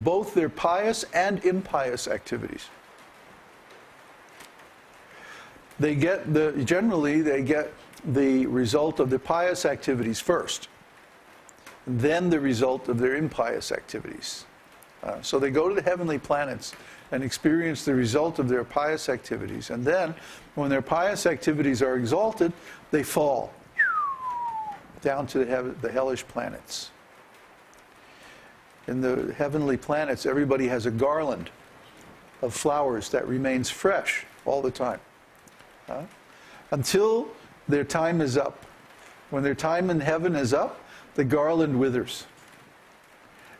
both their pious and impious activities. Generally they get the result of the pious activities first, then the result of their impious activities. So they go to the heavenly planets and experience the result of their pious activities, and then when their pious activities are exalted, they fall down to the hellish planets. In the heavenly planets, everybody has a garland of flowers that remains fresh all the time, until their time is up. When their time in heaven is up, the garland withers.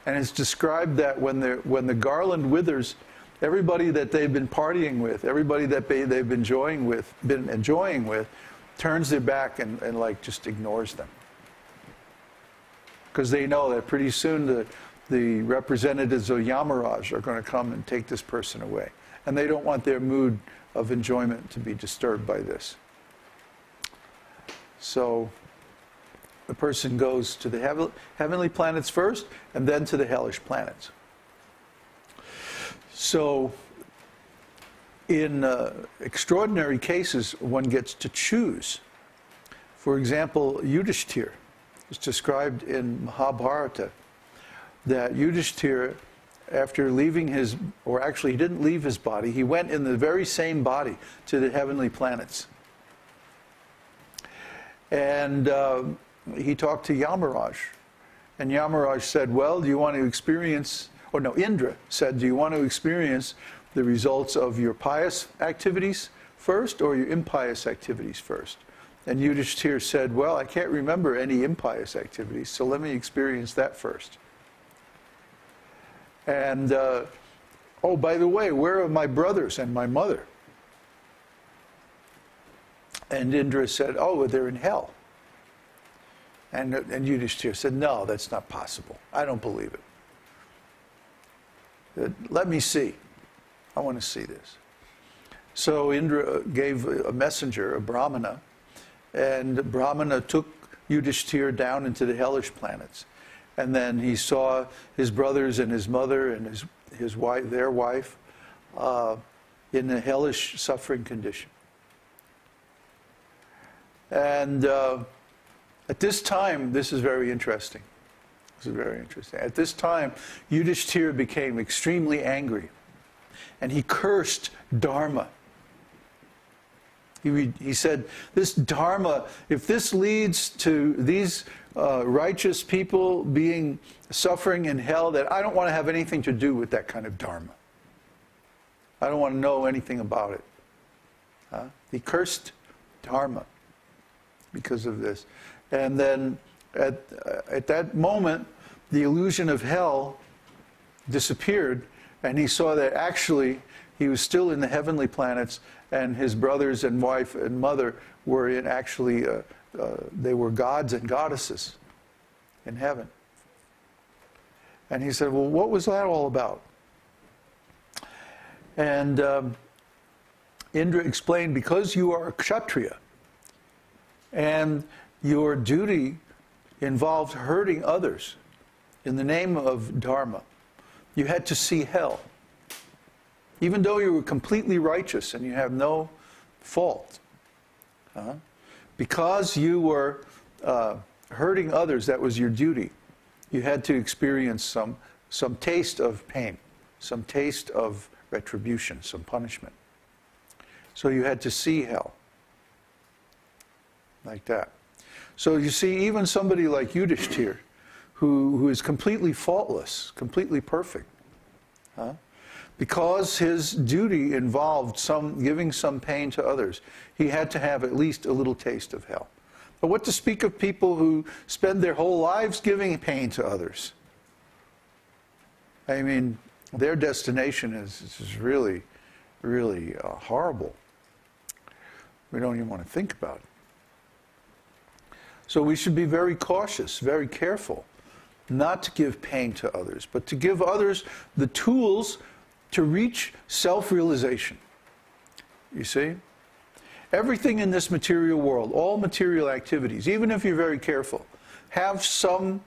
And it's described that when the garland withers, everybody that they've been partying with, everybody that they've been enjoying with, turns their back and like just ignores them. Because they know that pretty soon the representatives of Yamaraj are going to come and take this person away. And they don't want their mood of enjoyment to be disturbed by this. So the person goes to the heavenly planets first, and then to the hellish planets. So in extraordinary cases, one gets to choose. For example, Yudhishthira is described in Mahabharata, that Yudhishthira, after leaving or actually he didn't leave his body, he went in the very same body to the heavenly planets. And he talked to Yamaraj. And Yamaraj said, well, do you want to experience, or no, Indra said, do you want to experience the results of your pious activities first or your impious activities first? And Yudhishthira said, well, I can't remember any impious activities, so let me experience that first. And, oh, by the way, where are my brothers and my mother? And Indra said, oh, they're in hell. And Yudhishthira said, no, that's not possible. I don't believe it. Let me see. I want to see this. So Indra gave a messenger, a Brahmana, and Brahmana took Yudhishthira down into the hellish planets. And then he saw his brothers and his mother and his wife, their wife, in a hellish suffering condition. And at this time, this is very interesting. This is very interesting. At this time, Yudhishthira became extremely angry, and he cursed Dharma. He said, this Dharma, if this leads to these righteous people suffering in hell, that I don't want to have anything to do with that kind of Dharma. I don't want to know anything about it. He cursed Dharma because of this. And then at that moment, the illusion of hell disappeared, and he saw that actually he was still in the heavenly planets, and his brothers and wife and mother were they were gods and goddesses in heaven. And he said, well, what was that all about? And Indra explained, because you are a kshatriya, and your duty involved hurting others in the name of Dharma, you had to see hell. Even though you were completely righteous and you have no fault. Because you were hurting others, that was your duty. You had to experience some taste of pain, some taste of retribution, some punishment. So you had to see hell. Like that. So you see, even somebody like Yudhishthira, who is completely faultless, completely perfect, because his duty involved giving some pain to others, he had to have at least a little taste of hell. But what to speak of people who spend their whole lives giving pain to others? I mean, their destination is really, really horrible. We don't even want to think about it. So we should be very cautious, very careful, not to give pain to others, but to give others the tools to reach self-realization. You see? Everything in this material world, all material activities, even if you're very careful, have some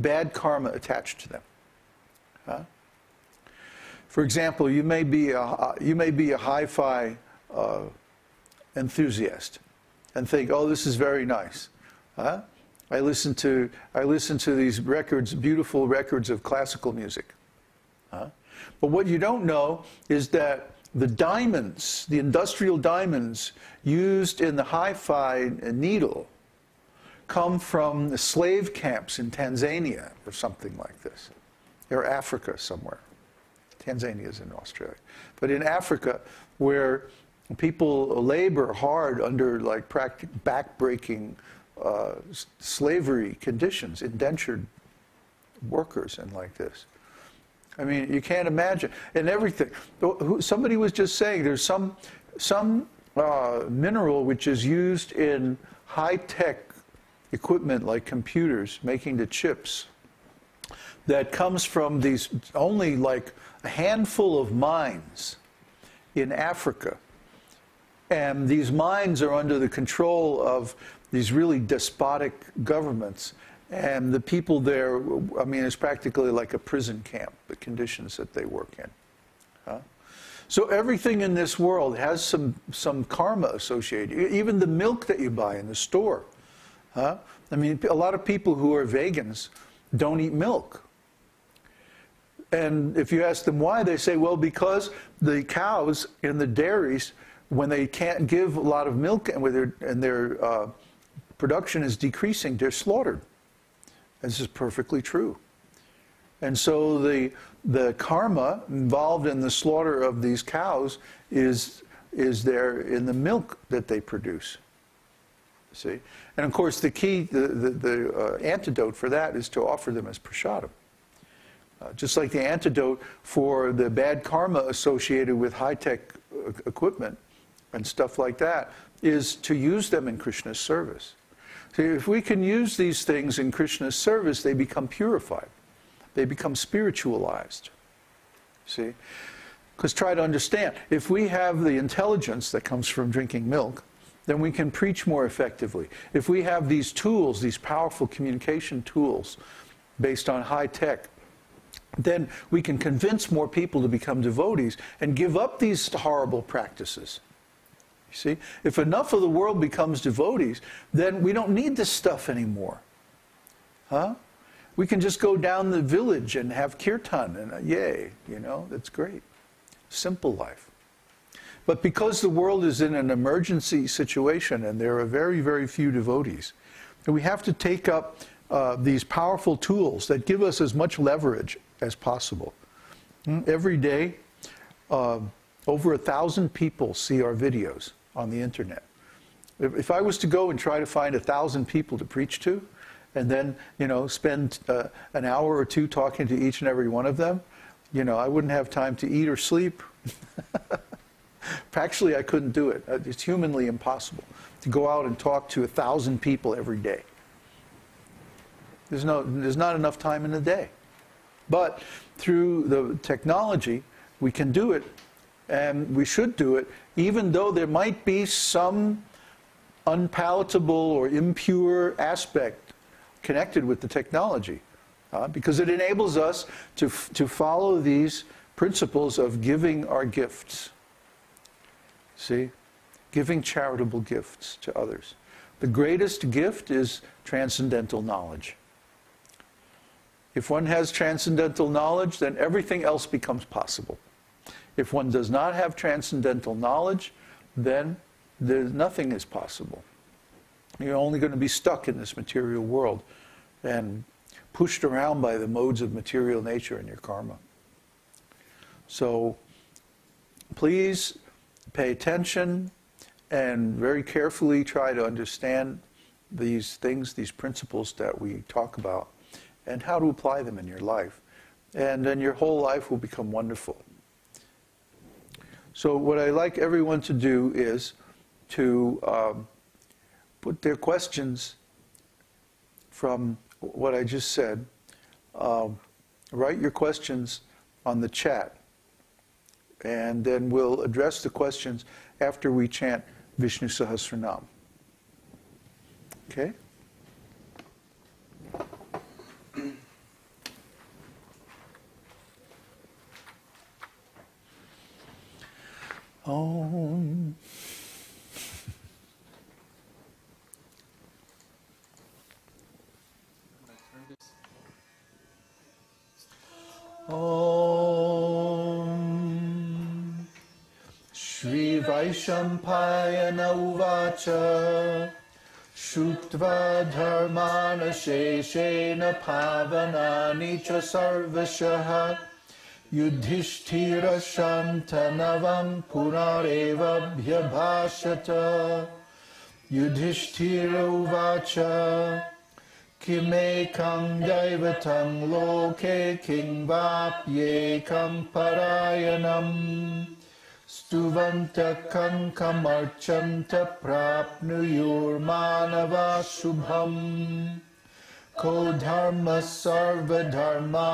bad karma attached to them. For example, you may be a hi-fi enthusiast and think, oh, this is very nice. Huh? I listen to these records, beautiful records of classical music. Huh? But what you don't know is that the diamonds, the industrial diamonds used in the hi-fi needle come from the slave camps in Tanzania or something like this, or Africa somewhere. Tanzania is in Australia. But in Africa, where people labor hard under like back-breaking slavery conditions, indentured workers and like this. I mean, you can't imagine. And everything. Somebody was just saying there's some mineral which is used in high-tech equipment like computers, making the chips, that comes from these only like a handful of mines in Africa. And these mines are under the control of these really despotic governments. And the people there, I mean, it's practically like a prison camp, the conditions that they work in. Huh? So everything in this world has some karma associated. Even the milk that you buy in the store. Huh? I mean, a lot of people who are vegans don't eat milk. And if you ask them why, they say, well, because the cows in the dairies, when they can't give a lot of milk and their production is decreasing, they're slaughtered. This is perfectly true. And so the karma involved in the slaughter of these cows is there in the milk that they produce. See? And of course the key, the antidote for that is to offer them as prasadam. Just like the antidote for the bad karma associated with high-tech equipment and stuff like that is to use them in Krishna's service. See, if we can use these things in Krishna's service, they become purified. They become spiritualized. See? Because try to understand, if we have the intelligence that comes from drinking milk, then we can preach more effectively. If we have these tools, these powerful communication tools based on high tech, then we can convince more people to become devotees and give up these horrible practices. You see? If enough of the world becomes devotees, then we don't need this stuff anymore. Huh? We can just go down the village and have kirtan and yay, you know, that's great. Simple life. But because the world is in an emergency situation and there are very, very few devotees, we have to take up these powerful tools that give us as much leverage as possible. Every day, over 1,000 people see our videos on the internet. If I was to go and try to find 1,000 people to preach to, and then, you know, spend an hour or two talking to each and every one of them, you know, I wouldn't have time to eat or sleep. Actually, I couldn't do it. It's humanly impossible to go out and talk to 1,000 people every day. There's not enough time in the day. But through the technology, we can do it, and we should do it, even though there might be some unpalatable or impure aspect connected with the technology, because it enables us to follow these principles of giving our gifts. See? Giving charitable gifts to others. The greatest gift is transcendental knowledge. If one has transcendental knowledge, then everything else becomes possible. If one does not have transcendental knowledge, then nothing is possible. You're only going to be stuck in this material world and pushed around by the modes of material nature and your karma. So please pay attention and very carefully try to understand these things, these principles that we talk about, and how to apply them in your life. And then your whole life will become wonderful. So what I like everyone to do is to put their questions from what I just said. Write your questions on the chat. And then we'll address the questions after we chant Vishnu Sahasranam. Okay? Om. Om. Śrī Vaishampayana uvacha Śrutva dharmana sheshena pavanani cha sarvashaha Yudhishthira shantanavam punareva bhyabhashata Yudhishthira uvacha Kimekam daivatam loke kingvapyekam parayanam Stuvanta kankamarchanta prapnuyurmanava shubham Ko dharma sarva dharma